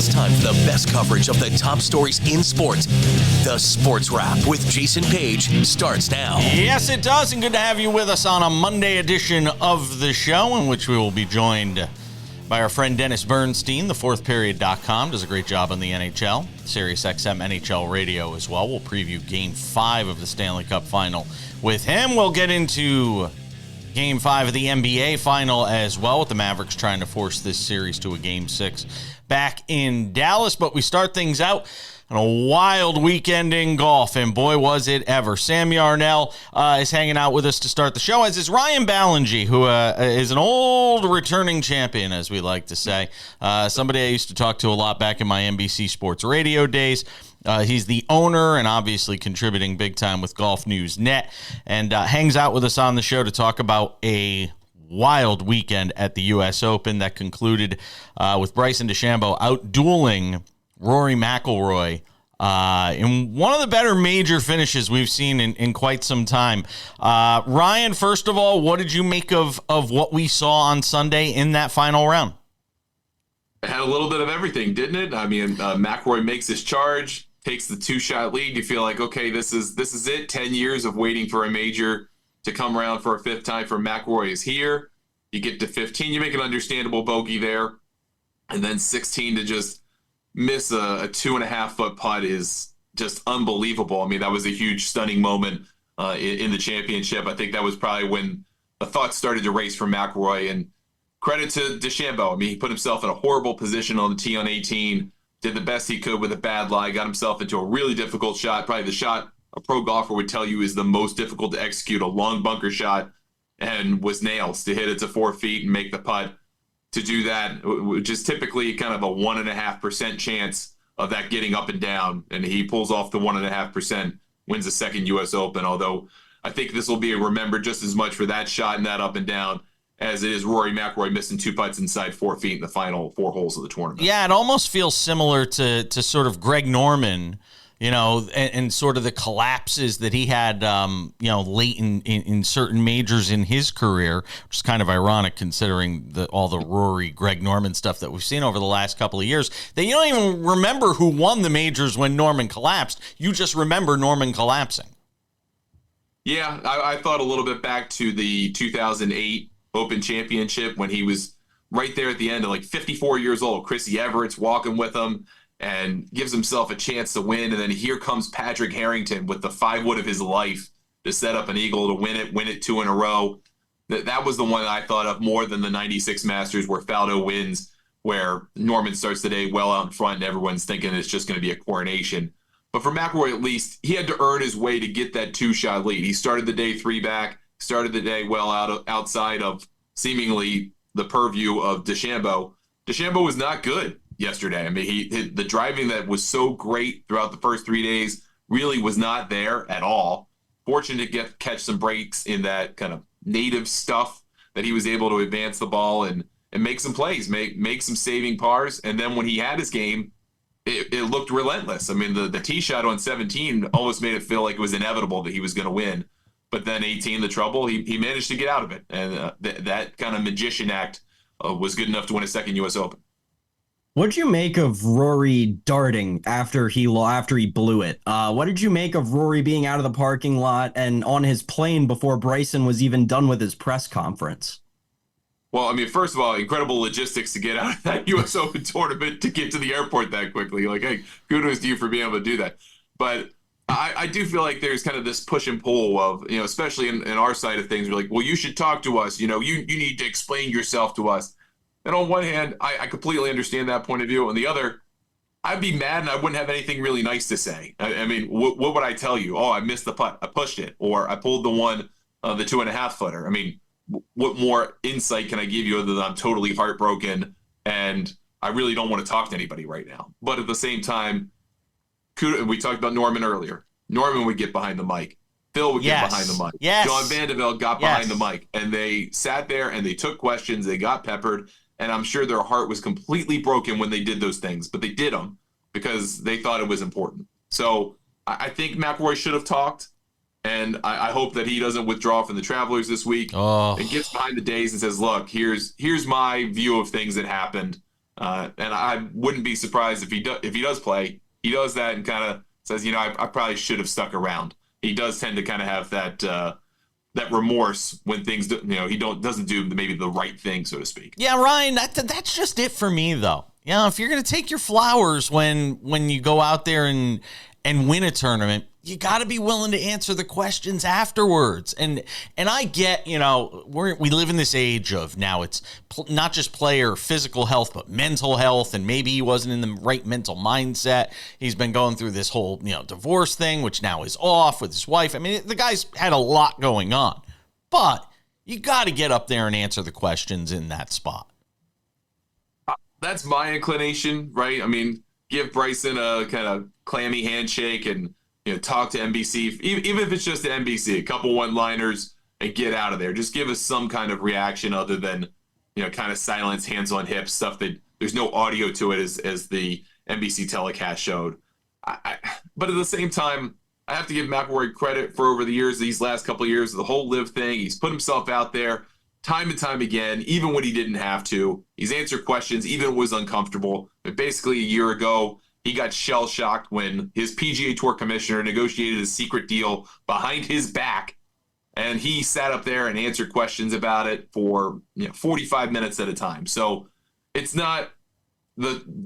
It's time for the best coverage of the top stories in sports. The Sports Wrap with Jason Page starts now. Yes, it does, and good to have you with us on a Monday edition of the show, in which we will be joined by our friend Dennis Bernstein. The fourthperiod.com does a great job on the NHL. SiriusXM NHL Radio as well. We'll preview Game 5 of the Stanley Cup Final with him. We'll get into Game 5 of the NBA Final as well, with the Mavericks trying to force this series to a Game 6 back in Dallas. But we start things out on a wild weekend in golf, and boy, was it ever. Sam Yarnell is hanging out with us to start the show, as is Ryan Ballingy, who is an old returning champion, as we like to say. Somebody I used to talk to a lot back in my NBC Sports Radio days. He's the owner and obviously contributing big time with Golf News Net, and hangs out with us on the show to talk about a wild weekend at the U.S. Open that concluded with Bryson DeChambeau out-dueling Rory McIlroy in one of the better major finishes we've seen in quite some time. Ryan, first of all, what did you make of what we saw on Sunday in that final round? It had a little bit of everything, didn't it? I mean, McIlroy makes his charge, takes the two-shot lead. You feel like, okay, this is it. 10 years of waiting for a major to come around for a fifth time for McIlroy is here. You get to 15, you make an understandable bogey there, and then 16 to just miss a 2.5-foot putt is just unbelievable. I mean, that was a huge, stunning moment in the championship. I think that was probably when the thoughts started to race for McIlroy. And credit to DeChambeau. I mean, he put himself in a horrible position on the tee on 18, did the best he could with a bad lie, got himself into a really difficult shot, probably the shot a pro golfer would tell you is the most difficult to execute, a long bunker shot, and was nails to hit it to 4 feet and make the putt. To do that, which is typically kind of a 1.5% chance of that getting up and down, and he pulls off the 1.5%, wins the second U.S. Open. Although I think this will be remembered just as much for that shot and that up and down as it is Rory McIlroy missing 2 putts inside 4 feet in the final 4 holes of the tournament. Yeah, it almost feels similar to sort of Greg Norman, you know, and sort of the collapses that he had, late in certain majors in his career, which is kind of ironic considering all the Rory, Greg Norman stuff that we've seen over the last couple of years, that you don't even remember who won the majors when Norman collapsed. You just remember Norman collapsing. Yeah, I thought a little bit back to the 2008 Open Championship when he was right there at the end of like 54 years old. Chrissy Everett's walking with him and gives himself a chance to win. And then here comes Patrick Harrington with the 5-wood of his life to set up an eagle to win it 2 in a row. That was the one that I thought of more than the 96 Masters where Faldo wins, where Norman starts the day well out in front and everyone's thinking it's just going to be a coronation. But for McIlroy, at least, he had to earn his way to get that 2-shot lead. He started the day 3 back, started the day well outside of seemingly the purview of DeChambeau. DeChambeau was not good yesterday. I mean, the driving that was so great throughout the first 3 days really was not there at all. Fortunate to catch some breaks in that kind of native stuff that he was able to advance the ball and make some plays, make some saving pars. And then when he had his game, it looked relentless. I mean, the tee shot on 17 almost made it feel like it was inevitable that he was going to win. But then 18, the trouble, he managed to get out of it. And that kind of magician act was good enough to win a second U.S. Open. What'd you make of Rory darting after he blew it? What did you make of Rory being out of the parking lot and on his plane before Bryson was even done with his press conference? Well, I mean, first of all, incredible logistics to get out of that U.S. Open tournament to get to the airport that quickly. Like, hey, kudos to you for being able to do that. But I do feel like there's kind of this push and pull of, especially in our side of things, we're like, well, you should talk to us. You need to explain yourself to us. And on one hand, I completely understand that point of view. On the other, I'd be mad and I wouldn't have anything really nice to say. I mean, what would I tell you? Oh, I missed the putt. I pushed it. Or I pulled the 2.5-footer. I mean, what more insight can I give you other than I'm totally heartbroken and I really don't want to talk to anybody right now? But at the same time, we talked about Norman earlier. Norman would get behind the mic. Phil would get behind the mic. Yes. John Vandevelde got behind the mic. And they sat there and they took questions. They got peppered. And I'm sure their heart was completely broken when they did those things. But they did them because they thought it was important. So I think McIlroy should have talked. And I hope that he doesn't withdraw from the Travelers this week and gets behind the days and says, look, here's my view of things that happened. And I wouldn't be surprised if he does play. He does that and kind of says, I probably should have stuck around. He does tend to kind of have that remorse when things, he doesn't do maybe the right thing, so to speak. Yeah, Ryan, that's just it for me, though. If you're going to take your flowers when you go out there and win a tournament, you got to be willing to answer the questions afterwards. And I get, we live in this age of now it's not just player physical health, but mental health. And maybe he wasn't in the right mental mindset. He's been going through this whole, divorce thing, which now is off with his wife. I mean, the guy's had a lot going on, but you got to get up there and answer the questions in that spot. That's my inclination, right? I mean, give Bryson a kind of clammy handshake and talk to NBC, even if it's just to NBC, a couple one-liners and get out of there. Just give us some kind of reaction other than kind of silence, hands on hips, stuff that there's no audio to it as the NBC telecast showed. But at the same time, I have to give McIlroy credit for over the years, these last couple of years, the whole live thing. He's put himself out there time and time again, even when he didn't have to. He's answered questions, even when it was uncomfortable. But basically, a year ago, he got shell-shocked when his PGA Tour commissioner negotiated a secret deal behind his back, and he sat up there and answered questions about it for 45 minutes at a time. So it's not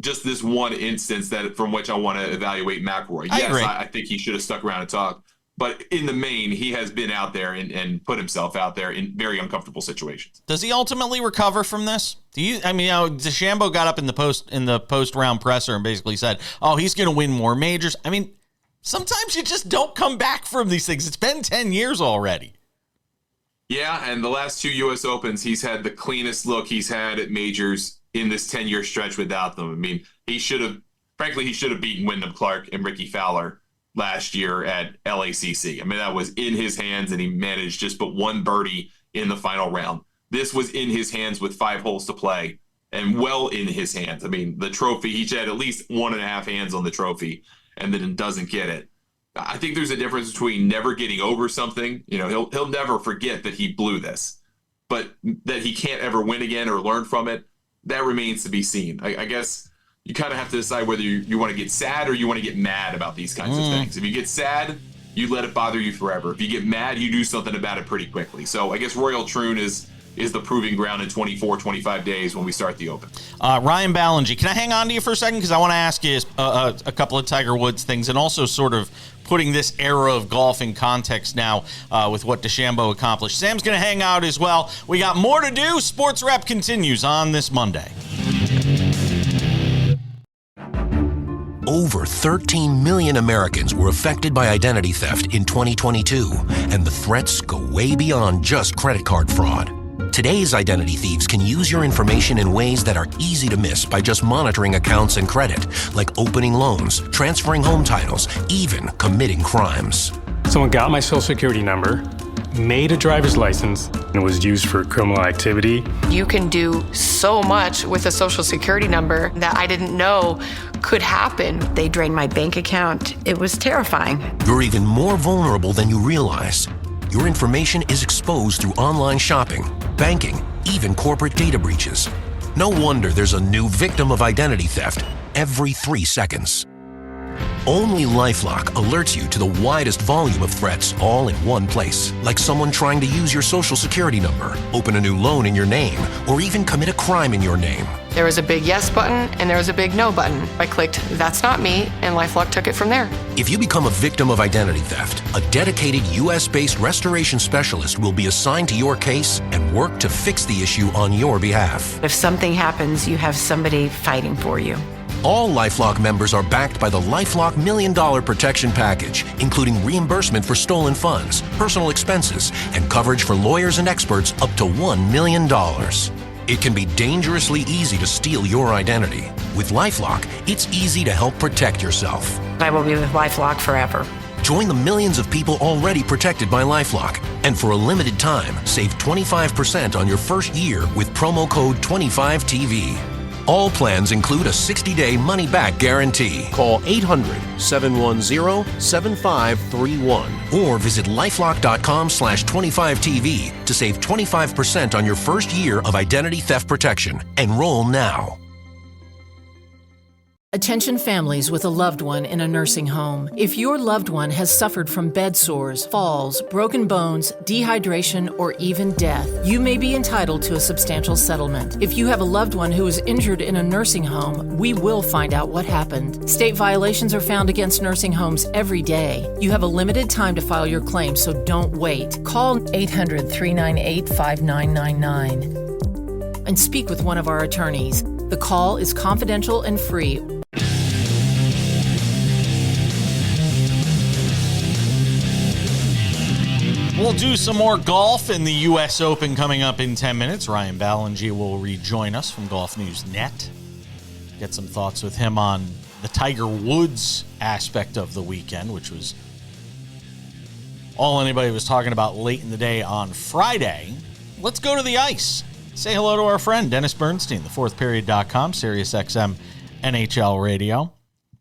just this one instance from which I want to evaluate McIlroy. Yes, I think he should have stuck around and talked. But in the main, he has been out there and put himself out there in very uncomfortable situations. Does he ultimately recover from this? DeChambeau got up in the post-round presser and basically said, "Oh, he's going to win more majors." I mean, sometimes you just don't come back from these things. It's been 10 years already. Yeah, and the last 2 U.S. Opens, he's had the cleanest look he's had at majors in this 10-year stretch without them. I mean, he should have beaten Wyndham Clark and Ricky Fowler last year at LACC. I mean, that was in his hands, and he managed just but one birdie in the final round. This was in his hands with 5 holes to play, and well in his hands. I mean, the trophy, he had at least 1.5 hands on the trophy, and then doesn't get it. I think there's a difference between never getting over something. He'll never forget that he blew this, but that he can't ever win again or learn from it, that remains to be seen. I guess you kind of have to decide whether you want to get sad or you want to get mad about these kinds of things. If you get sad, you let it bother you forever. If you get mad, you do something about it pretty quickly. So I guess Royal Troon is the proving ground in 24, 25 days when we start the Open. Ryan Ballinger, can I hang on to you for a second? Because I want to ask you a couple of Tiger Woods things, and also sort of putting this era of golf in context now with what DeChambeau accomplished. Sam's going to hang out as well. We got more to do. Sports Wrap continues on this Monday. Over 13 million Americans were affected by identity theft in 2022, and the threats go way beyond just credit card fraud. Today's identity thieves can use your information in ways that are easy to miss by just monitoring accounts and credit, like opening loans, transferring home titles, even committing crimes. Someone got my social security number, made a driver's license, and it was used for criminal activity. You can do so much with a social security number that I didn't know could happen. They drained my bank account. It was terrifying. You're even more vulnerable than you realize. Your information is exposed through online shopping, banking, even corporate data breaches. No wonder there's a new victim of identity theft every 3 seconds. Only LifeLock alerts you to the widest volume of threats all in one place, like someone trying to use your social security number, open a new loan in your name, or even commit a crime in your name. There was a big yes button and there was a big no button. I clicked, "That's not me," and LifeLock took it from there. If you become a victim of identity theft, a dedicated U.S.-based restoration specialist will be assigned to your case and work to fix the issue on your behalf. If something happens, you have somebody fighting for you. All LifeLock members are backed by the LifeLock $1 Million Protection Package, including reimbursement for stolen funds, personal expenses, and coverage for lawyers and experts up to $1 million. It can be dangerously easy to steal your identity. With LifeLock, it's easy to help protect yourself. I will be with LifeLock forever. Join the millions of people already protected by LifeLock. And for a limited time, save 25% on your first year with promo code 25TV. All plans include a 60-day money-back guarantee. Call 800-710-7531. Or visit lifelock.com/25TV to save 25% on your first year of identity theft protection. Enroll now. Attention families with a loved one in a nursing home. If your loved one has suffered from bed sores, falls, broken bones, dehydration, or even death, you may be entitled to a substantial settlement. If you have a loved one who is injured in a nursing home, we will find out what happened. State violations are found against nursing homes every day. You have a limited time to file your claim, so don't wait. Call 800-398-5999 and speak with one of our attorneys. The call is confidential and free. We'll do some more golf in the U.S. Open coming up in 10 minutes. Ryan Ballinger will rejoin us from Golf News Net. Get some thoughts with him on the Tiger Woods aspect of the weekend, which was all anybody was talking about late in the day on Friday. Let's go to the ice. Say hello to our friend Dennis Bernstein, thefourthperiod.com, SiriusXM NHL radio.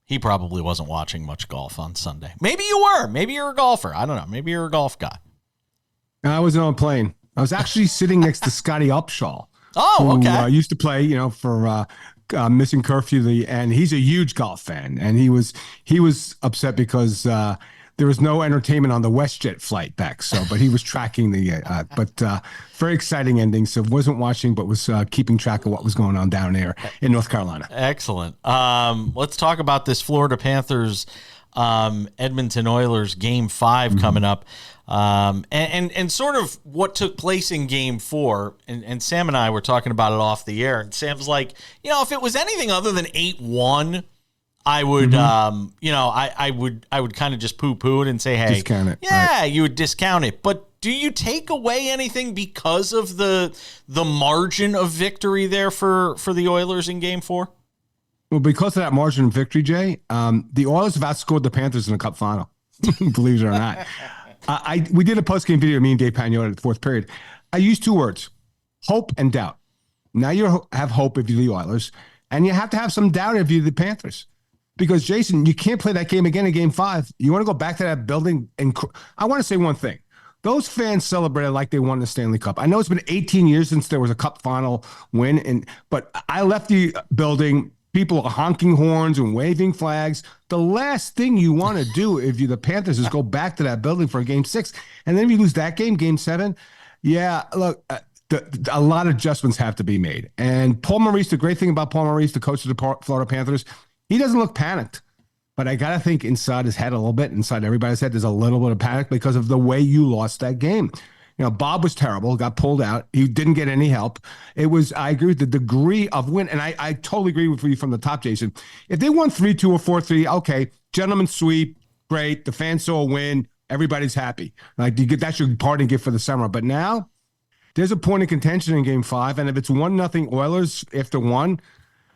He probably wasn't watching much golf on Sunday. Maybe you were. Maybe you're a golfer. I don't know. Maybe you're a golf guy. I wasn't on a plane. I was actually sitting next to Scotty Upshaw. Oh, okay. Who used to play, for Missing Curfew, and he's a huge golf fan. And he was upset because there was no entertainment on the WestJet flight back. But he was tracking the very exciting ending. So wasn't watching, but was keeping track of what was going on down there in North Carolina. Excellent. Let's talk about this Florida Panthers Edmonton Oilers Game 5 coming up. And sort of what took place in Game 4, and Sam and I were talking about it off the air, and Sam's like, if it was anything other than 8-1, I would, I would kind of just poo-poo it and say, hey, discount it. Yeah, right. You would discount it. But do you take away anything because of the margin of victory there for the Oilers in Game 4? Well, because of that margin of victory, Jay, the Oilers have outscored the Panthers in the Cup Final, believe it or not. We did a post-game video, me and Dave Pagnotta at the fourth period. I used two words, hope and doubt. Now you have hope if you're the Oilers, and you have to have some doubt if you're the Panthers. Because, Jason, you can't play that game again in Game 5. You want to go back to that building, and I want to say one thing. Those fans celebrated like they won the Stanley Cup. I know it's been 18 years since there was a Cup Final win, but I left the building. People are honking horns and waving flags. The last thing you want to do if you're the Panthers is go back to that building for Game 6. And then if you lose that game, Game 7, look, a lot of adjustments have to be made. And Paul Maurice, the great thing about Paul Maurice, the coach of the Florida Panthers, he doesn't look panicked. But I got to think inside his head a little bit, inside everybody's head, there's a little bit of panic because of the way you lost that game. Bob was terrible, got pulled out. He didn't get any help. I agree with the degree of win, and I totally agree with you from the top, Jason. If they won 3-2 or 4-3, okay, gentleman's sweep, great. The fans saw a win. Everybody's happy. That's your parting gift for the summer. But now there's a point of contention in Game 5, and if it's 1-0 Oilers after one,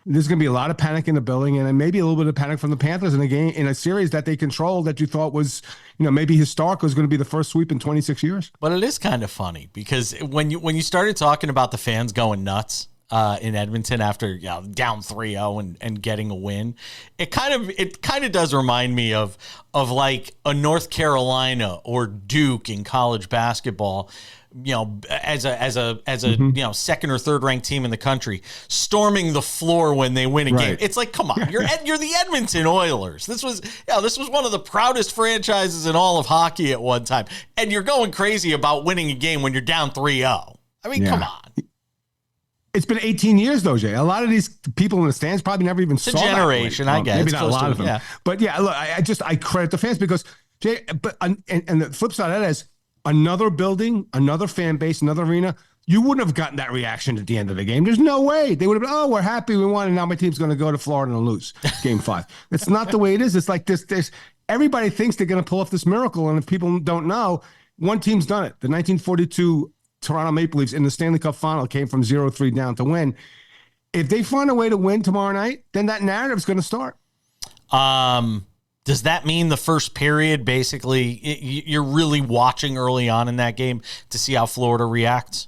there's going to be a lot of panic in the building, and then maybe a little bit of panic from the Panthers in a game, in a series that they controlled that you thought was, maybe historic, was going to be the first sweep in 26 years. But it is kind of funny because when you started talking about the fans going nuts in Edmonton after down 3-0 and getting a win, it kind of does remind me of like a North Carolina or Duke in college basketball. As a second or third ranked team in the country, storming the floor when they win a game. It's like, come on, you're the Edmonton Oilers. This was one of the proudest franchises in all of hockey at one time, and you're going crazy about winning a game when you're down 3-0. I mean, come on. It's been 18 years, though, Jay. A lot of these people in the stands probably never even saw that. It's a generation, I guess. Maybe not a lot of them. Yeah. But look, I credit the fans because, Jay, and the flip side of that is, another building, another fan base, another arena, you wouldn't have gotten that reaction at the end of the game. There's no way. They would have been, we're happy we won, and now my team's going to go to Florida and lose Game 5. It's not the way it is. It's like this. Everybody thinks they're going to pull off this miracle, and if people don't know, one team's done it. The 1942 Toronto Maple Leafs in the Stanley Cup Final came from 0-3 down to win. If they find a way to win tomorrow night, then that narrative's going to start. Does that mean the first period, basically, you're really watching early on in that game to see how Florida reacts?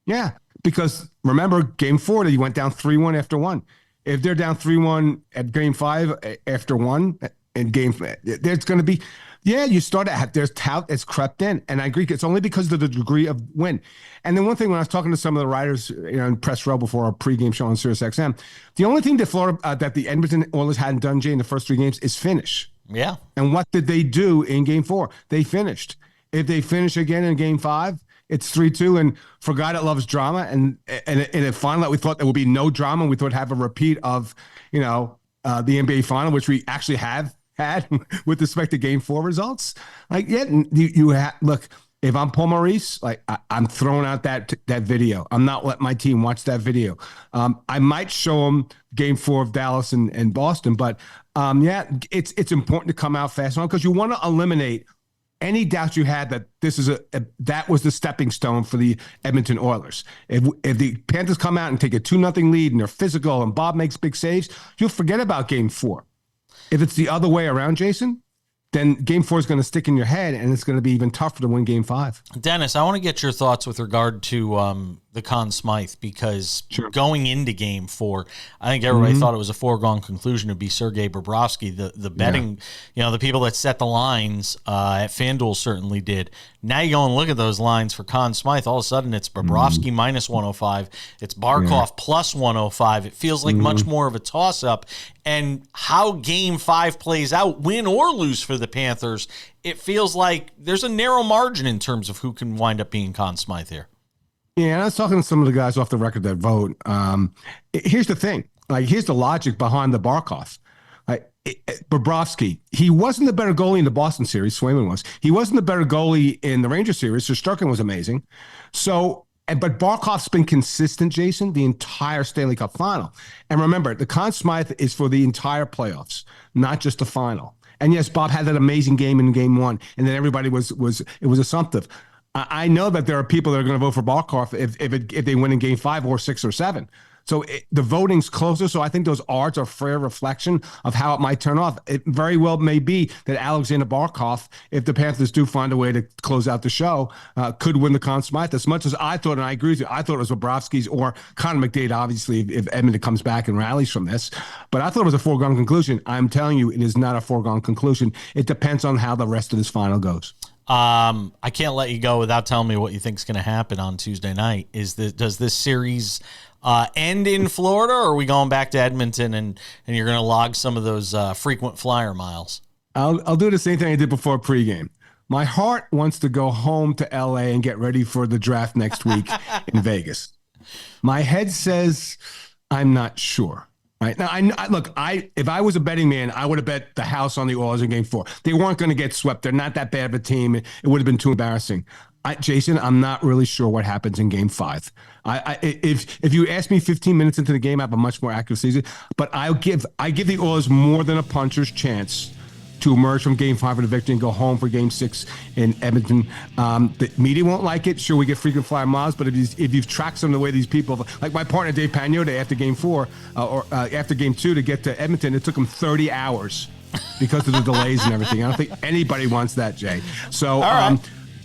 Yeah, because remember, Game 4, you went down 3-1 after one. If they're down 3-1 at Game 5 after one, in Game, there's going to be Yeah, you start at there's tout that's crept in, and I agree. It's only because of the degree of win. And then one thing, when I was talking to some of the writers, in press row before our pregame show on SiriusXM, the only thing that that the Edmonton Oilers hadn't done, Jay, in the first 3 games is finish. Yeah. And what did they do in Game 4? They finished. If they finish again in Game 5, it's 3-2. And for a guy that loves drama, and in a final that we thought there would be no drama, we thought would have a repeat of, the NBA final, which we actually have had with respect to Game 4 results. Like, yeah, look, if I'm Paul Maurice, like I'm throwing out that video. I'm not letting my team watch that video. I might show them Game 4 of Dallas and Boston, but it's important to come out fast on, because you want to eliminate any doubts you had that this is that was the stepping stone for the Edmonton Oilers. If the Panthers come out and take a 2-0 lead and they're physical and Bob makes big saves, you'll forget about Game 4. If it's the other way around, Jason, then Game 4 is going to stick in your head, and it's going to be even tougher to win Game 5. Dennis, I want to get your thoughts with regard to the Conn Smythe, because going into Game 4, I think everybody thought it was a foregone conclusion to be Sergei Bobrovsky. The betting, the people that set the lines at FanDuel certainly did. Now you go and look at those lines for Conn Smythe. All of a sudden, it's Bobrovsky minus 105. It's Barkov plus 105. It feels like much more of a toss-up. And how Game 5 plays out, win or lose for the Panthers, it feels like there's a narrow margin in terms of who can wind up being Conn Smythe here. Yeah, I was talking to some of the guys off the record that vote. Here's the thing. Like, here's the logic behind the Barkov. Bobrovsky, he wasn't the better goalie in the Boston series. Swayman was. He wasn't the better goalie in the Rangers series. So Shesterkin was amazing. But Barkov's been consistent, Jason, the entire Stanley Cup final. And remember, the Conn Smythe is for the entire playoffs, not just the final. And yes, Bob had that amazing game in Game 1, and then everybody was assumptive. I know that there are people that are going to vote for Barkov if they win in Game 5 or 6 or 7. So the voting's closer, so I think those odds are a fair reflection of how it might turn off. It very well may be that Alexander Barkov, if the Panthers do find a way to close out the show, could win the Conn Smythe. As much as I thought, and I agree with you, I thought it was Bobrovsky's or Connor McDavid, obviously, if Edmonton comes back and rallies from this. But I thought it was a foregone conclusion. I'm telling you, it is not a foregone conclusion. It depends on how the rest of this final goes. I can't let you go without telling me what you think is going to happen on Tuesday night. Does this series end in Florida, or are we going back to Edmonton and you're going to log some of those frequent flyer miles? I'll do the same thing I did before pregame. My heart wants to go home to LA and get ready for the draft next week in Vegas. My head says I'm not sure. Right now, if I was a betting man, I would have bet the house on the Oilers in Game 4. They weren't going to get swept. They're not that bad of a team. It would have been too embarrassing. Jason, I'm not really sure what happens in Game 5. If you ask me 15 minutes into the game, I have a much more accurate season. But I give the Oilers more than a puncher's chance to emerge from Game 5 with a victory and go home for Game 6 in Edmonton. The media won't like it. Sure, we get frequent flyer miles, but if you've tracked some of the way these people, like my partner Dave Pagnotta after Game 4 or after Game 2 to get to Edmonton, it took him 30 hours because of the delays and everything. I don't think anybody wants that, Jay. So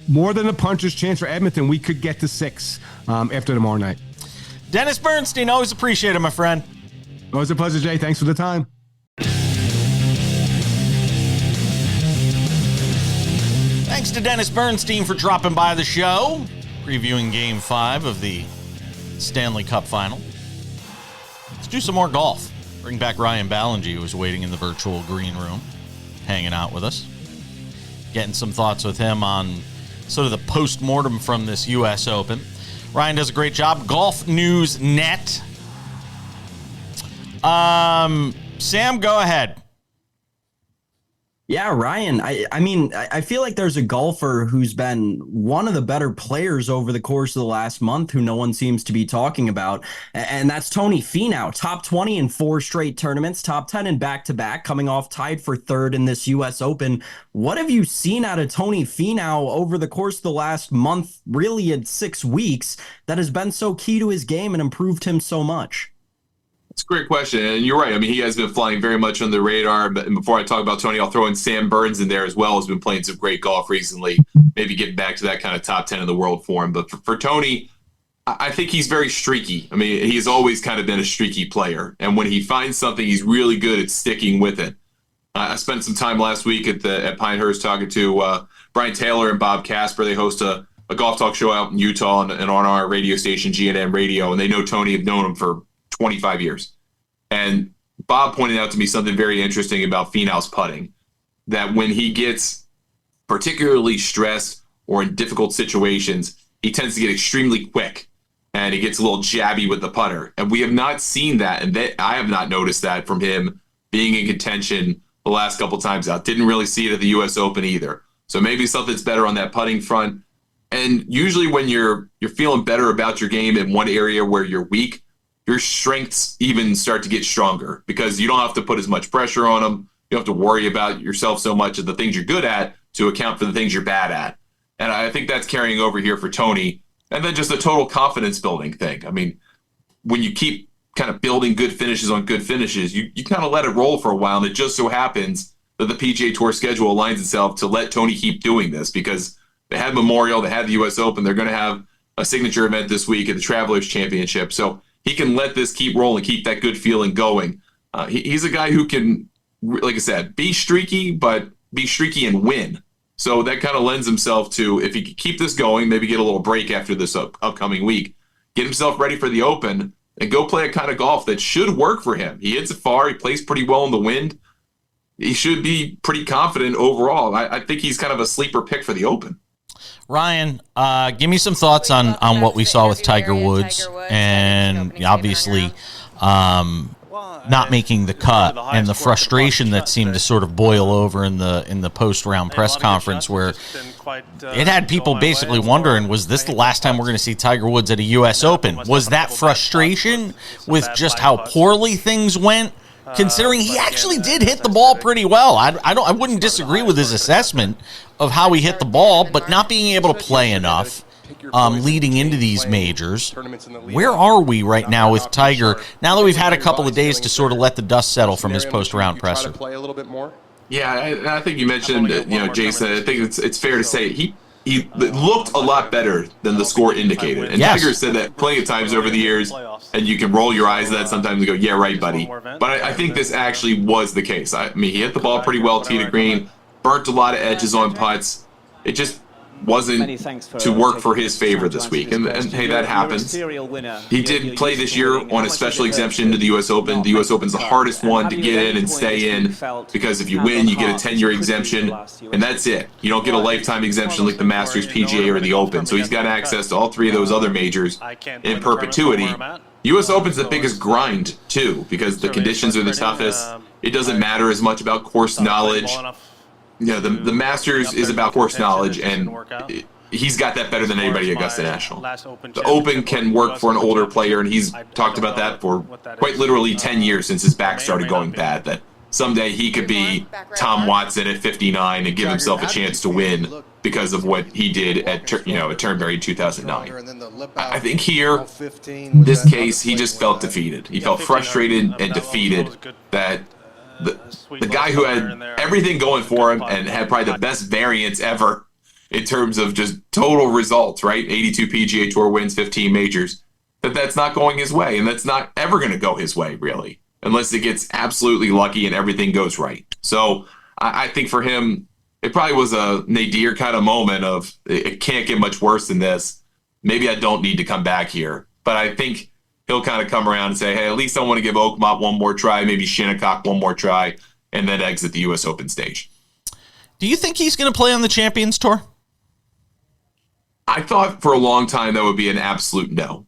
more than a puncher's chance for Edmonton. We could get to 6 after tomorrow night. Dennis Bernstein, always appreciate it, my friend. Always a pleasure, Jay. Thanks for the time. Thanks to Dennis Bernstein for dropping by the show, previewing Game 5 of the Stanley Cup Final. Let's do some more golf. Bring back Ryan Ballingy, who was waiting in the virtual green room, hanging out with us. Getting some thoughts with him on sort of the post-mortem from this U.S. Open. Ryan does a great job. Golf News Net. Sam, go ahead. Yeah, Ryan, I feel like there's a golfer who's been one of the better players over the course of the last month who no one seems to be talking about, and that's Tony Finau. Top 20 in 4 straight tournaments, top 10 in back-to-back, coming off tied for 3rd in this U.S. Open. What have you seen out of Tony Finau over the course of the last month, really in 6 weeks, that has been so key to his game and improved him so much? It's a great question, and you're right. I mean, he has been flying very much on the radar. But before I talk about Tony, I'll throw in Sam Burns in there as well. Has been playing some great golf recently. Maybe getting back to that kind of top 10 in the world for him. But for Tony, I think he's very streaky. I mean, he's always kind of been a streaky player, and when he finds something, he's really good at sticking with it. I spent some time last week at Pinehurst talking to Brian Taylor and Bob Casper. They host a golf talk show out in Utah and on our radio station, GNM Radio, and they know Tony, have known him for 25 years. And Bob pointed out to me something very interesting about Finau's putting, that when he gets particularly stressed or in difficult situations, he tends to get extremely quick and he gets a little jabby with the putter. And we have not seen that, and I have not noticed that from him being in contention the last couple times out. Didn't really see it at the U.S. Open either. So maybe something's better on that putting front. And usually when you're feeling better about your game in one area where you're weak, your strengths even start to get stronger because you don't have to put as much pressure on them. You don't have to worry about yourself so much of the things you're good at to account for the things you're bad at. And I think that's carrying over here for Tony. And then just a total confidence building thing. I mean, when you keep kind of building good finishes on good finishes, you kind of let it roll for a while. And it just so happens that the PGA Tour schedule aligns itself to let Tony keep doing this because they had Memorial, they had the U.S. Open. They're going to have a signature event this week at the Travelers Championship. So he can let this keep rolling, keep that good feeling going. He's a guy who can, like I said, be streaky, but be streaky and win. So that kind of lends himself to, if he could keep this going, maybe get a little break after this upcoming week, get himself ready for the Open, and go play a kind of golf that should work for him. He hits it far. He plays pretty well in the wind. He should be pretty confident overall. I think he's kind of a sleeper pick for the Open. Ryan, give me some thoughts on what we saw with Tiger Woods and obviously not making the cut and the frustration that seemed to sort of boil over in the post-round press conference where it had people basically wondering, was this the last time we're going to see Tiger Woods at a U.S. Open? Was that frustration with just how poorly things went? Considering he actually did hit the ball pretty well. I wouldn't disagree with his assessment of how he hit the ball, but not being able to play enough leading into these majors. Where are we right now with Tiger, now that we've had a couple of days to sort of let the dust settle from his post-round presser? Yeah, I think you mentioned, Jason, I think it's fair to say he looked a lot better than the score indicated. And yes. Tiger said that plenty of times over the years, and you can roll your eyes at that sometimes and go, yeah, right, buddy. But I think this actually was the case. I mean, he hit the ball pretty well, tee to green, burnt a lot of edges on putts. It just wasn't to work for his favor this week. And hey, that happens. He did play this year on a special exemption to the U.S. Open. The U.S. Open's the hardest one to get in and stay in because if you win, you get a 10-year exemption, and that's it. You don't get a lifetime exemption like the Masters, PGA, or the Open. So he's got access to all three of those other majors in perpetuity. U.S. Open's the biggest grind, too, because the conditions are the toughest. It doesn't matter as much about course knowledge. The Masters is about course knowledge, and he's got that better than anybody at Augusta National. The Open can work for an older player, and he's talked about that for quite literally 10 years since his back started going bad, that someday he could be Tom Watson at 59 and give himself a chance to win because of what he did at Turnberry in 2009. I think here, this case, he just felt defeated. He felt frustrated and defeated that the guy who had everything going for him and had probably the best variance ever in terms of just total results, right? 82 PGA Tour wins, 15 majors, that's not going his way. And that's not ever going to go his way, really, unless it gets absolutely lucky and everything goes right. So I think for him, it probably was a nadir kind of moment of it can't get much worse than this. Maybe I don't need to come back here. But I think he'll kind of come around and say, hey, at least I want to give Oakmont one more try, maybe Shinnecock one more try, and then exit the U.S. Open stage. Do you think he's going to play on the Champions Tour? I thought for a long time that would be an absolute no.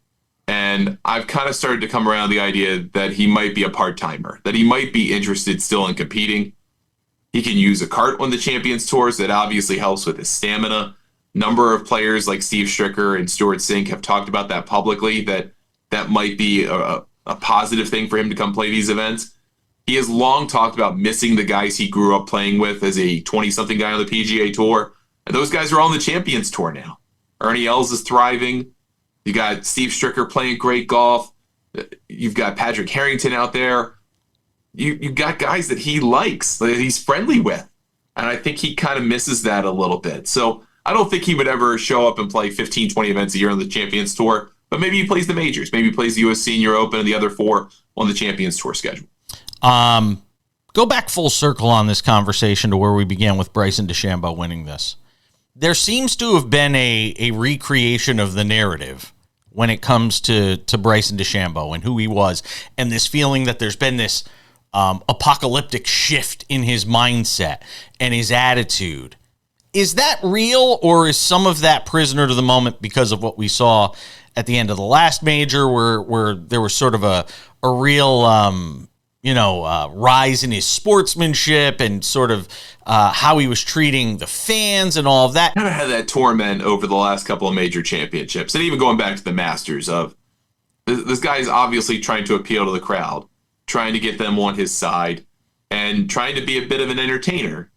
And I've kind of started to come around the idea that he might be a part-timer, that he might be interested still in competing. He can use a cart on the Champions Tours. That obviously helps with his stamina. Number of players like Steve Stricker and Stuart Sink have talked about that publicly, that might be a positive thing for him to come play these events. He has long talked about missing the guys he grew up playing with as a 20-something guy on the PGA Tour. And those guys are on the Champions Tour now. Ernie Els is thriving. You got Steve Stricker playing great golf. You've got Patrick Harrington out there. You got guys that he likes, that he's friendly with. And I think he kind of misses that a little bit. So I don't think he would ever show up and play 15, 20 events a year on the Champions Tour. But maybe he plays the majors. Maybe he plays the U.S. Senior Open and the other four on the Champions Tour schedule. go back full circle on this conversation to where we began with Bryson DeChambeau winning this. There seems to have been a recreation of the narrative when it comes to Bryson DeChambeau and who he was, and this feeling that there's been this apocalyptic shift in his mindset and his attitude. Is that real, or is some of that prisoner to the moment because of what we saw at the end of the last major where there was sort of a real rise in his sportsmanship and sort of how he was treating the fans and all of that? Kind of had that torment over the last couple of major championships, and even going back to the Masters of this guy is obviously trying to appeal to the crowd, trying to get them on his side, and trying to be a bit of an entertainer.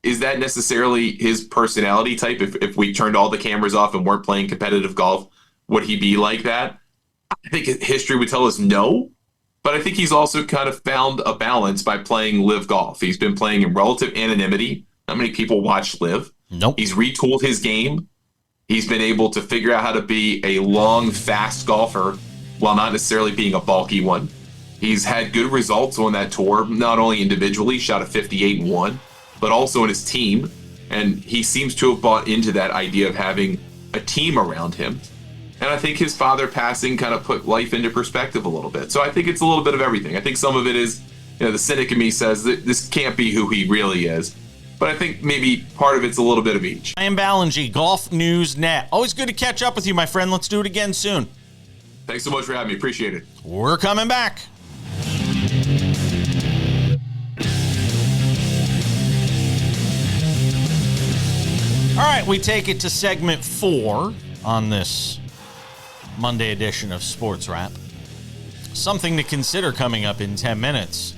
Is that necessarily his personality type? If we turned all the cameras off and weren't playing competitive golf, would he be like that? I think history would tell us no, but I think he's also kind of found a balance by playing live golf. He's been playing in relative anonymity. Not many people watch live. Nope. He's retooled his game. He's been able to figure out how to be a long, fast golfer while not necessarily being a bulky one. He's had good results on that tour, not only individually, shot a 58-1, but also in his team. And he seems to have bought into that idea of having a team around him. And I think his father passing kind of put life into perspective a little bit. So I think it's a little bit of everything. I think some of it is, the cynic in me says that this can't be who he really is. But I think maybe part of it's a little bit of each. I am Ballingy, Golf News Net. Always good to catch up with you, my friend. Let's do it again soon. Thanks so much for having me. Appreciate it. We're coming back. All right, we take it to segment 4 on this Monday edition of Sports Wrap. Something to consider coming up in 10 minutes.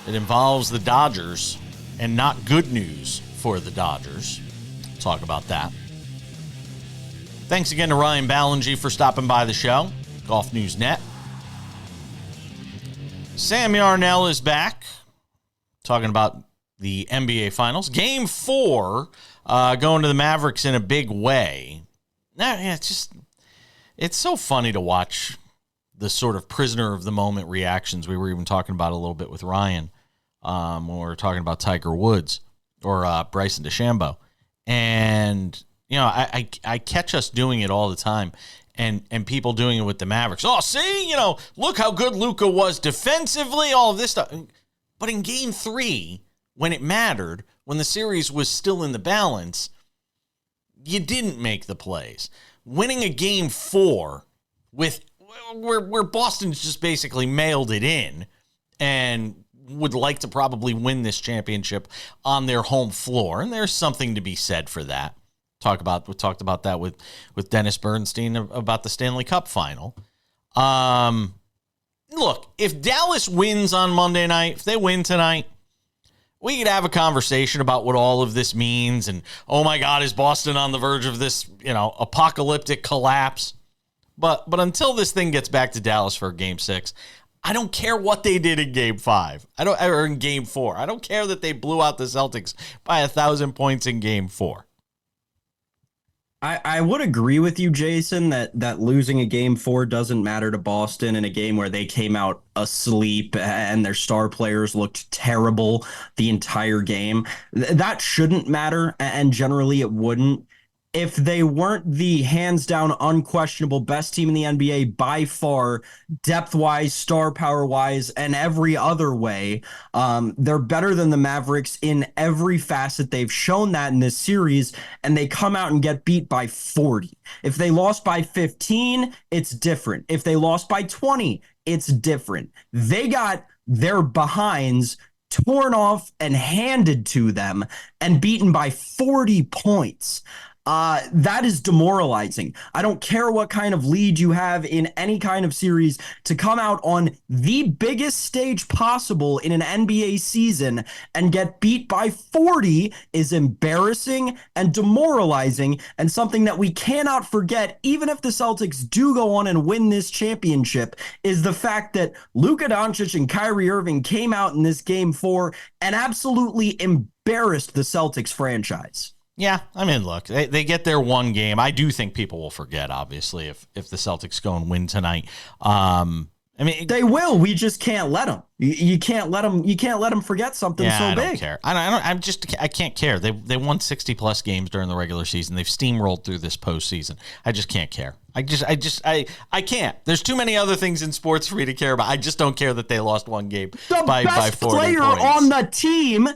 It involves the Dodgers, and not good news for the Dodgers. We'll talk about that. Thanks again to Ryan Ballingy for stopping by the show. Golf News Net. Sam Yarnell is back, talking about the NBA Finals. Game 4, going to the Mavericks in a big way. Now, it's so funny to watch the sort of prisoner of the moment reactions. We were even talking about a little bit with Ryan when we were talking about Tiger Woods or Bryson DeChambeau. And, I catch us doing it all the time. And people doing it with the Mavericks. Oh, see, look how good Luka was defensively, all of this stuff. But in Game 3, when it mattered, when the series was still in the balance, you didn't make the plays. Winning a Game 4 with where Boston's just basically mailed it in and would like to probably win this championship on their home floor, and there's something to be said for that. We talked about that with Dennis Bernstein about the Stanley Cup Final. Look, if Dallas wins on Monday night, if they win tonight, we could have a conversation about what all of this means. And, oh my God, is Boston on the verge of this, apocalyptic collapse? But until this thing gets back to Dallas for Game 6, I don't care what they did in Game 5. Or in Game 4. I don't care that they blew out the Celtics by 1,000 points in Game 4. I would agree with you, Jason, that losing a Game 4 doesn't matter to Boston in a game where they came out asleep and their star players looked terrible the entire game. That shouldn't matter, and generally it wouldn't. If they weren't the hands-down, unquestionable best team in the NBA by far, depth-wise, star power-wise, and every other way, they're better than the Mavericks in every facet. They've shown that in this series, and they come out and get beat by 40. If they lost by 15, it's different. If they lost by 20, it's different. They got their behinds torn off and handed to them and beaten by 40 points. That is demoralizing. I don't care what kind of lead you have in any kind of series, to come out on the biggest stage possible in an NBA season and get beat by 40 is embarrassing and demoralizing, and something that we cannot forget, even if the Celtics do go on and win this championship, is the fact that Luka Doncic and Kyrie Irving came out in this Game 4 and absolutely embarrassed the Celtics franchise. Yeah, look, they get their one game. I do think people will forget, obviously, if the Celtics go and win tonight. I mean, they will. We just can't let them. You can't let them. You can't let them forget something so big. I don't care. I can't care. They won 60+ games during the regular season. They've steamrolled through this postseason. I just can't care. I can't. There's too many other things in sports for me to care about. I just don't care that they lost one game by 40 points. The best player on the team.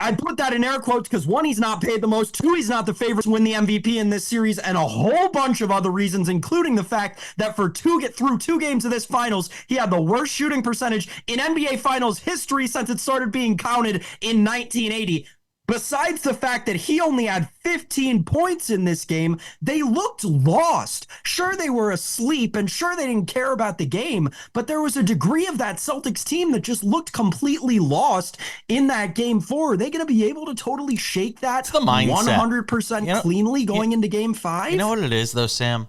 I put that in air quotes because 1, he's not paid the most. 2, he's not the favorite to win the MVP in this series, and a whole bunch of other reasons, including the fact that through 2 games of this finals, he had the worst shooting percentage in NBA Finals history since it started being counted in 1980. Besides the fact that he only had 15 points in this game, they looked lost. Sure, they were asleep, and sure, they didn't care about the game, but there was a degree of that Celtics team that just looked completely lost in that game 4. Are they going to be able to totally shake that it's the mindset. 100% cleanly going into game 5? You know what it is, though, Sam?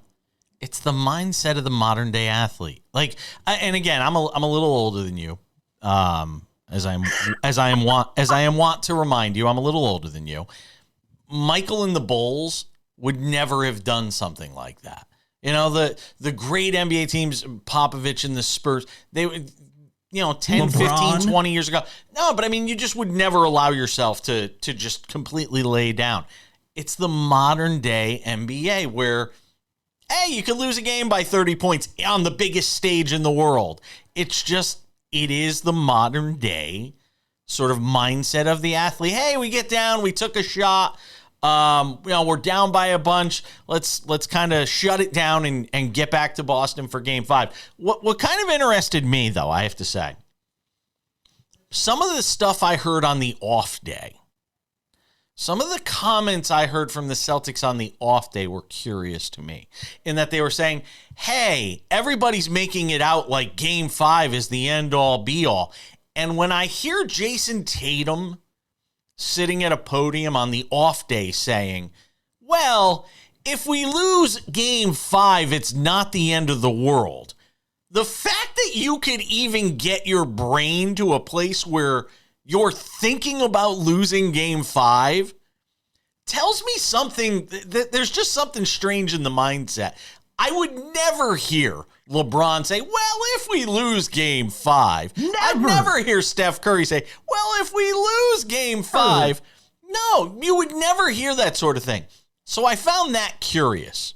It's the mindset of the modern day athlete. Like, and again, I'm a little older than you. As I am wont to remind you, I'm a little older than you. Michael and the Bulls would never have done something like that. You know, the great NBA teams, Popovich and the Spurs, they would, 10, LeBron. 15, 20 years ago. No, but I mean, you just would never allow yourself to just completely lay down. It's the modern day NBA where, hey, you could lose a game by 30 points on the biggest stage in the world. It is the modern day sort of mindset of the athlete. Hey, we get down, we took a shot, we're down by a bunch. Let's kind of shut it down and get back to Boston for game 5. What kind of interested me, though, I have to say, some of the stuff I heard on the off day, some of the comments I heard from the Celtics on the off day were curious to me in that they were saying, hey, everybody's making it out like game 5 is the end all be all. And when I hear Jason Tatum sitting at a podium on the off day saying, well, if we lose game 5, it's not the end of the world. The fact that you could even get your brain to a place where you're thinking about losing game 5 tells me something. There's just something strange in the mindset. I would never hear LeBron say, well, if we lose game 5. I'd never hear Steph Curry say, well, if we lose game 5. No, you would never hear that sort of thing. So I found that curious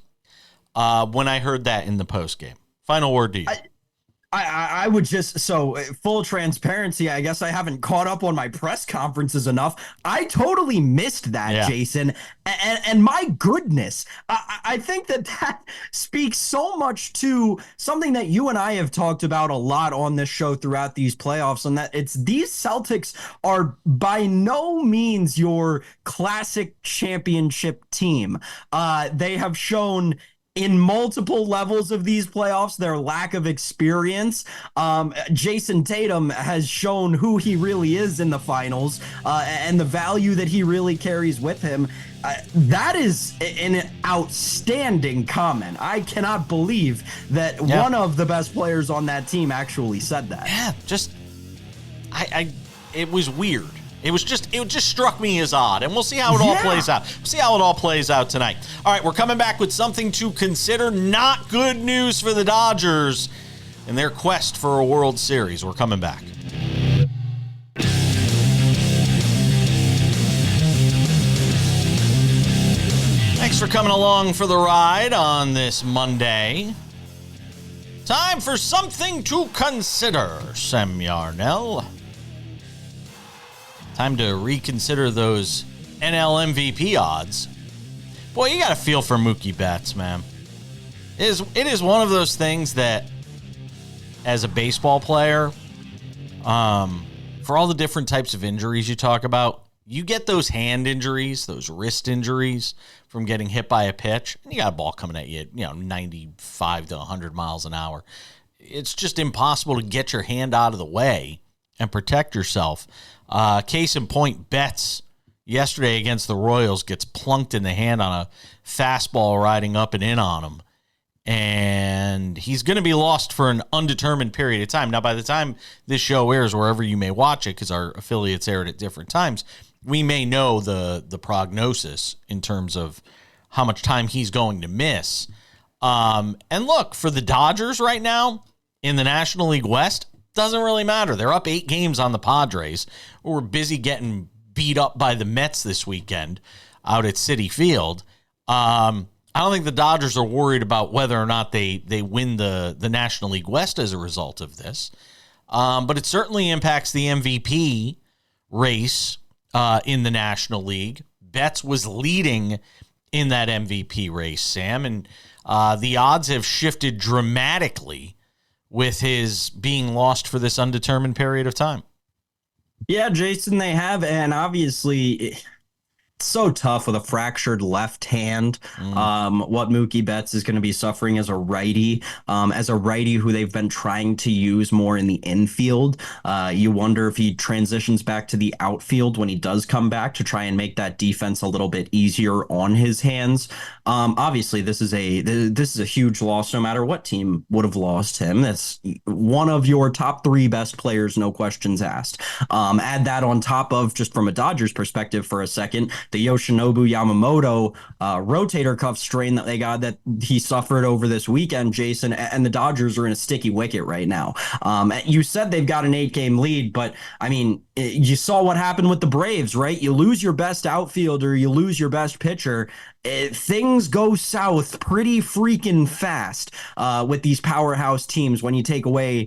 when I heard that in the postgame. Final word to you. I would just, so full transparency, I guess I haven't caught up on my press conferences enough. I totally missed that, Jason. And my goodness, I think that speaks so much to something that you and I have talked about a lot on this show throughout these playoffs, and that it's these Celtics are by no means your classic championship team. They have shown in multiple levels of these playoffs their lack of experience. Jason Tatum has shown who he really is in the finals and the value that he really carries with him. That is an outstanding comment. I cannot believe that one of the best players on that team actually said that. Yeah, it was weird. It just struck me as odd, and we'll see how it all plays out. We'll see how it all plays out tonight. All right, we're coming back with something to consider. Not good news for the Dodgers in their quest for a World Series. We're coming back. Thanks for coming along for the ride on this Monday. Time for something to consider, Sam Yarnell. Time to reconsider those NL MVP odds. Boy, you got to feel for Mookie Betts, man. It is one of those things that, as a baseball player, for all the different types of injuries you talk about, you get those hand injuries, those wrist injuries from getting hit by a pitch, and you got a ball coming at you, 95 to 100 miles an hour. It's just impossible to get your hand out of the way and protect yourself. Case in point, Betts yesterday against the Royals gets plunked in the hand on a fastball riding up and in on him. And he's going to be lost for an undetermined period of time. Now, by the time this show airs, wherever you may watch it, because our affiliates air it at different times, we may know the prognosis in terms of how much time he's going to miss. And look, for the Dodgers right now, In the National League West, doesn't really matter. They're up 8 games on the Padres, who were busy getting beat up by the Mets this weekend out at Citi Field. I don't think the Dodgers are worried about whether or not they win the National League West as a result of this. But it certainly impacts the MVP race in the National League. Betts was leading in that MVP race, Sam, and the odds have shifted dramatically with his being lost for this undetermined period of time. Yeah, Jason, they have, and obviously it's so tough with a fractured left hand. What Mookie Betts is going to be suffering as a righty who they've been trying to use more in the infield. You wonder if he transitions back to the outfield when he does come back to try and make that defense a little bit easier on his hands. Obviously, this is a huge loss. No matter what team would have lost him, that's one of your top 3 best players, no questions asked. Add that on top of, just from a Dodgers perspective for a second, the Yoshinobu Yamamoto rotator cuff strain that they got that he suffered over this weekend, Jason, and the Dodgers are in a sticky wicket right now. You said they've got an 8-game lead, but I mean, you saw what happened with the Braves, right? You lose your best outfielder, you lose your best pitcher. Things go south pretty freaking fast with these powerhouse teams when you take away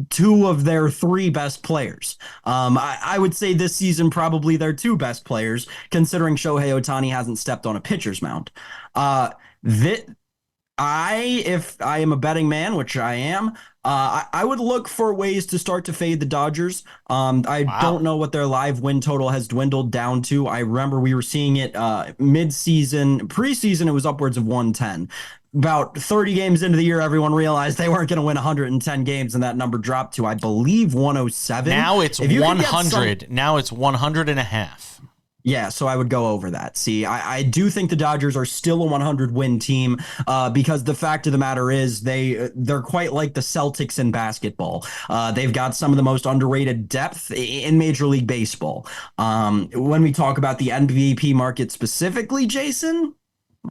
2 of their 3 best players. I would say this season probably their 2 best players, considering Shohei Ohtani hasn't stepped on a pitcher's mound. If I am a betting man, which I am, I would look for ways to start to fade the Dodgers. I don't know what their live win total has dwindled down to. I remember we were seeing it mid-season. Preseason, it was upwards of 110. About 30 games into the year, everyone realized they weren't going to win 110 games, and that number dropped to, I believe, 107. Now it's 100. Now it's 100.5. Yeah, so I would go over that. See, I do think the Dodgers are still a 100-win team because the fact of the matter is they're quite like the Celtics in basketball. They've got some of the most underrated depth in Major League Baseball. When we talk about the MVP market specifically, Jason,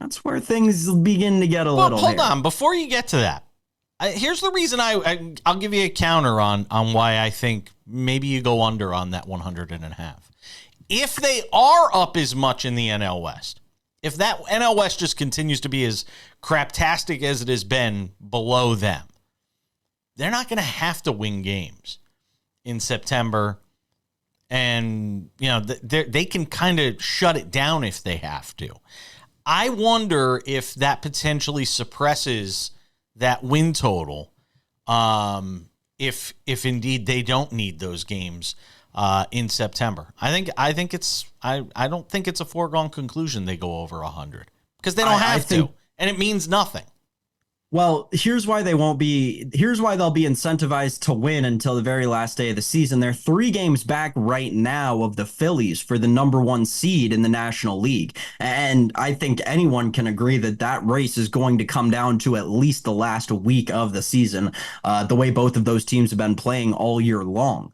that's where things begin to get a little. Hold on, before you get to that, here's the reason I'll give you a counter on why I think maybe you go under on that 100.5. If they are up as much in the NL West, if that NL West just continues to be as craptastic as it has been below them, they're not going to have to win games in September. And, you know, they can kind of shut it down if they have to. I wonder if that potentially suppresses that win total if indeed they don't need those games in September. I don't think it's a foregone conclusion they go over 100 because they don't have to, and it means nothing. Well, here's why they'll be incentivized to win until the very last day of the season. They're 3 games back right now of the Phillies for the number 1 seed in the National League. And I think anyone can agree that race is going to come down to at least the last week of the season, the way both of those teams have been playing all year long.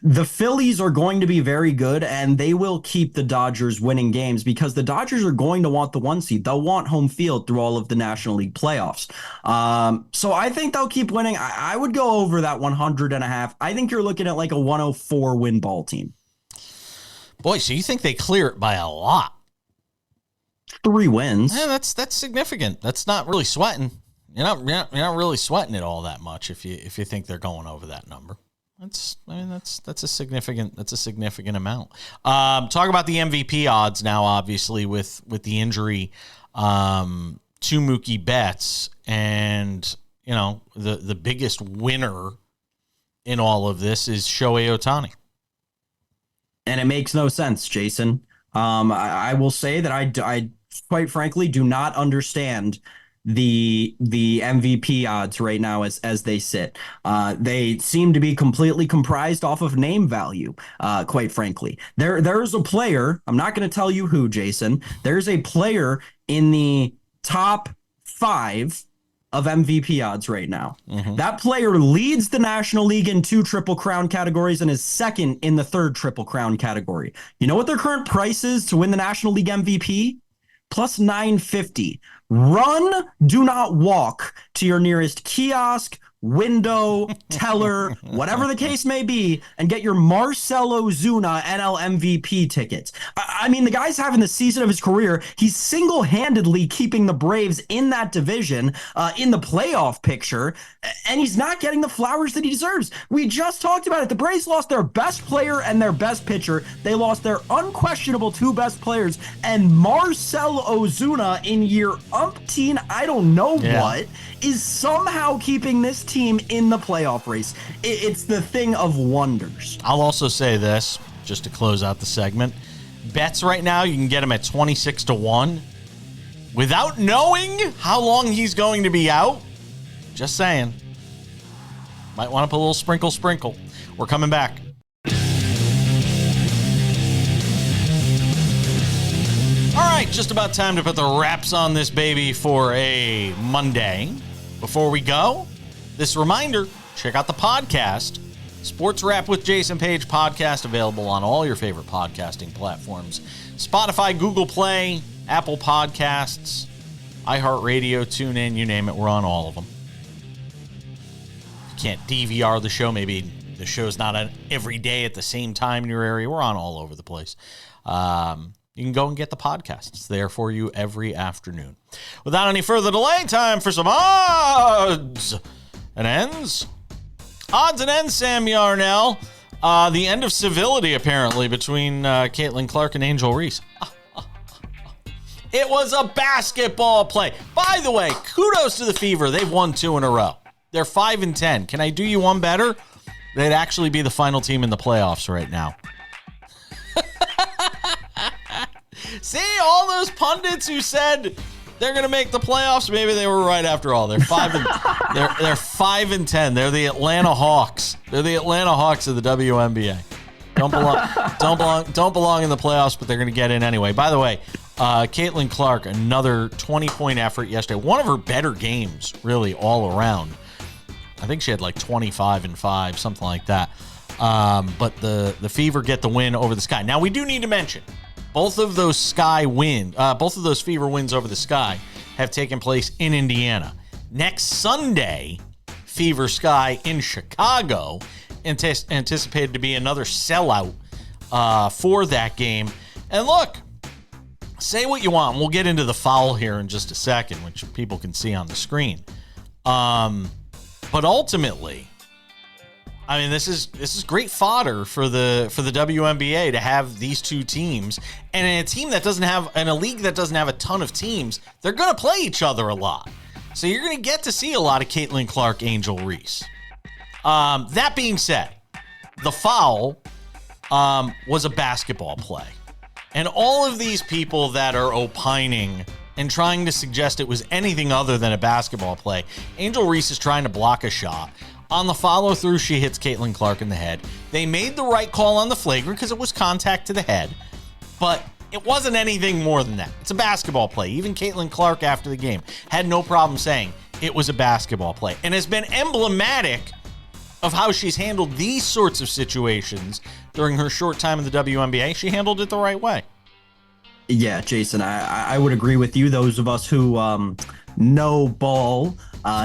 The Phillies are going to be very good, and they will keep the Dodgers winning games because the Dodgers are going to want the 1 seed. They'll want home field through all of the National League playoffs. So I think they'll keep winning. I would go over that 100.5. I think you're looking at like a 104 win ball team. Boy, so you think they clear it by a lot? 3 wins. Yeah, that's significant. That's not really sweating. You're not really sweating it all that much if you think they're going over that number. That's a significant amount. Talk about the MVP odds now, obviously with the injury to Mookie Betts, and you know the biggest winner in all of this is Shohei Ohtani. And it makes no sense, Jason. I will say that I quite frankly do not understand the MVP odds right now as they sit. They seem to be completely comprised off of name value, quite frankly. There's a player, I'm not going to tell you who, Jason. There's a player in the top 5 of MVP odds right now. Mm-hmm. That player leads the National League in 2 Triple Crown categories and is second in the 3rd Triple Crown category. You know what their current price is to win the National League MVP? Plus 950. Run, do not walk to your nearest kiosk, window, teller, whatever the case may be, and get your Marcell Ozuna NL MVP tickets. I mean, the guy's having the season of his career. He's single-handedly keeping the Braves in that division, in the playoff picture, and he's not getting the flowers that he deserves. We just talked about it. The Braves lost their best player and their best pitcher. They lost their unquestionable two best players, and Marcell Ozuna in year umpteen, I don't know what, is somehow keeping this team in the playoff race. It's the thing of wonders. I'll also say this, just to close out the segment. Bets right now, you can get him at 26-1 without knowing how long he's going to be out. Just saying. Might want to put a little sprinkle. We're coming back. All right, just about time to put the wraps on this baby for a Monday. Before we go, this reminder, check out the podcast, Sports Wrap with Jason Page podcast, available on all your favorite podcasting platforms. Spotify, Google Play, Apple Podcasts, iHeartRadio, TuneIn, you name it, we're on all of them. You can't DVR the show, maybe the show's not on every day at the same time in your area. We're on all over the place. You can go and get the podcast. It's there for you every afternoon. Without any further delay, time for some odds and ends. Odds and ends, Sam Yarnell. The end of civility, apparently, between Caitlin Clark and Angel Reese. It was a basketball play. By the way, kudos to the Fever. They've won 2 in a row. They're 5-10. Can I do you one better? They'd actually be the final team in the playoffs right now. See, all those pundits who said they're going to make the playoffs, maybe they were right after all. They're 5-10. They're the Atlanta Hawks. They're the Atlanta Hawks of the WNBA. Don't belong in the playoffs, but they're going to get in anyway. By the way, Caitlin Clark, another 20-point effort yesterday. One of her better games, really, all around. I think she had like 25 and 5, something like that. But the Fever get the win over the Sky. Now, we do need to mention, both of those Fever wins over the Sky have taken place in Indiana. Next Sunday, Fever Sky in Chicago, anticipated to be another sellout for that game. And look, say what you want. We'll get into the foul here in just a second, which people can see on the screen. But ultimately, I mean, this is great fodder for the WNBA to have these two teams, and in a league that doesn't have a ton of teams, they're going to play each other a lot. So you're going to get to see a lot of Caitlin Clark, Angel Reese. That being said, the foul was a basketball play, and all of these people that are opining and trying to suggest it was anything other than a basketball play, Angel Reese is trying to block a shot. On the follow-through, she hits Caitlin Clark in the head. They made the right call on the flagrant because it was contact to the head, but it wasn't anything more than that. It's a basketball play. Even Caitlin Clark, after the game, had no problem saying it was a basketball play, and has been emblematic of how she's handled these sorts of situations during her short time in the WNBA. She handled it the right way. Yeah, Jason, I would agree with you. Those of us who know ball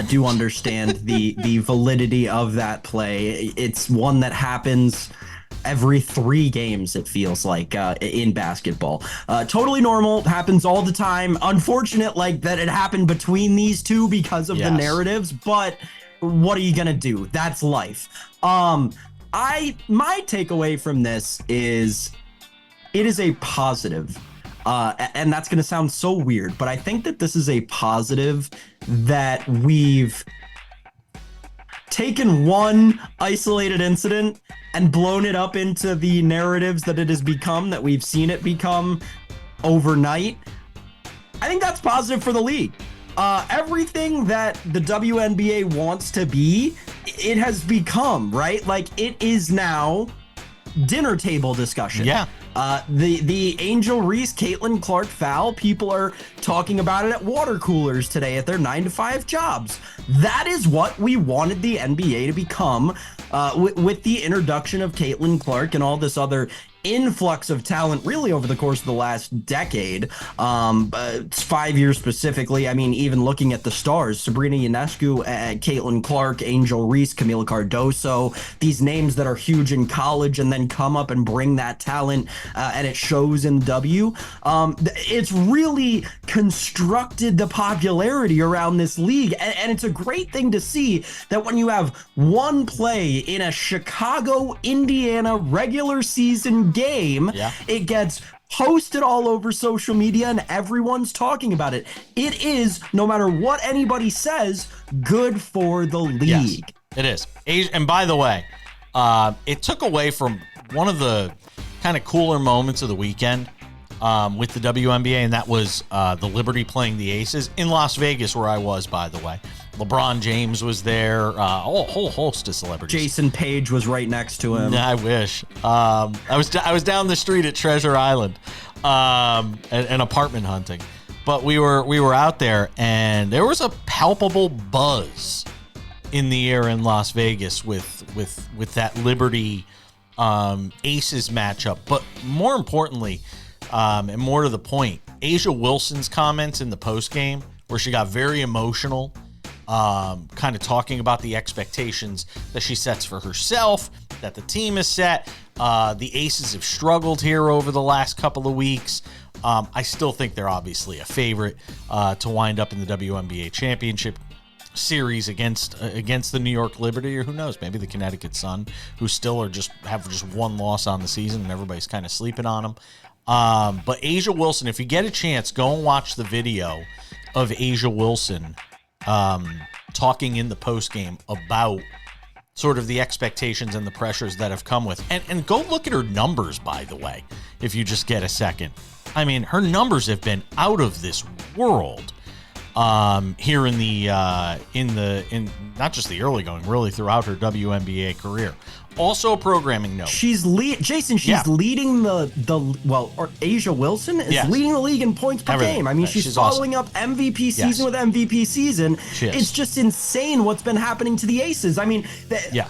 do understand the validity of that play. It's one that happens every 3 games, it feels like, in basketball. Totally normal, happens all the time. Unfortunate, like, that it happened between these two because of the narratives, but what are you gonna do? That's life. My takeaway from this is it is a positive. And that's going to sound so weird, but I think that this is a positive that we've taken one isolated incident and blown it up into the narratives that it has become, that we've seen it become overnight. I think that's positive for the league. Everything that the WNBA wants to be, it has become, right? Like, it is now dinner table discussion. Yeah. The Angel Reese, Caitlin Clark foul, people are talking about it at water coolers today at their 9-to-5 jobs. That is what we wanted the NBA to become with the introduction of Caitlin Clark and all this other influx of talent really over the course of the last decade. It's 5 years specifically. I mean, even looking at the stars, Sabrina Ionescu, Caitlin Clark, Angel Reese, Camila Cardoso, these names that are huge in college and then come up and bring that talent, and it shows in W. It's really constructed the popularity around this league, and it's a great thing to see that when you have one play in a Chicago, Indiana regular season game, it gets posted all over social media and everyone's talking about it. It is, no matter what anybody says, good for the league. Yes, it is. And by the way, it took away from one of the kind of cooler moments of the weekend with the WNBA, and that was the Liberty playing the Aces in Las Vegas, where I was, by the way. LeBron James was there, a whole host of celebrities. Jason Page was right next to him. I wish. I was down the street at Treasure Island, and apartment hunting, but we were out there, and there was a palpable buzz in the air in Las Vegas with that Liberty Aces matchup. But more importantly, and more to the point, Asia Wilson's comments in the postgame, where she got very emotional, kind of talking about the expectations that she sets for herself, that the team is set. The Aces have struggled here over the last couple of weeks. I still think they're obviously a favorite to wind up in the WNBA championship series against the New York Liberty, or who knows, maybe the Connecticut Sun, who still have just one loss on the season and everybody's kind of sleeping on them. But Asia Wilson, if you get a chance, go and watch the video of Asia Wilson talking in the postgame about sort of the expectations and the pressures that have come with. And go look at her numbers, by the way, if you just get a second. I mean, her numbers have been out of this world here in not just the early going, really throughout her WNBA career. Also a programming note. She's leading Asia Wilson is leading the league in points per game. I mean, she's following up MVP season with MVP season. It's just insane what's been happening to the Aces. I mean,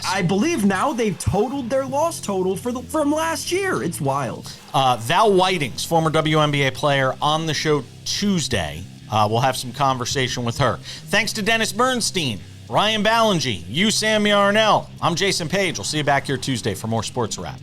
I believe now they've totaled their loss total from last year. It's wild. Val Whitings, former WNBA player, on the show Tuesday. We'll have some conversation with her. Thanks to Dennis Bernstein, Ryan Ballingy, you, Sammy Arnell. I'm Jason Page. We'll see you back here Tuesday for more Sports Wrap.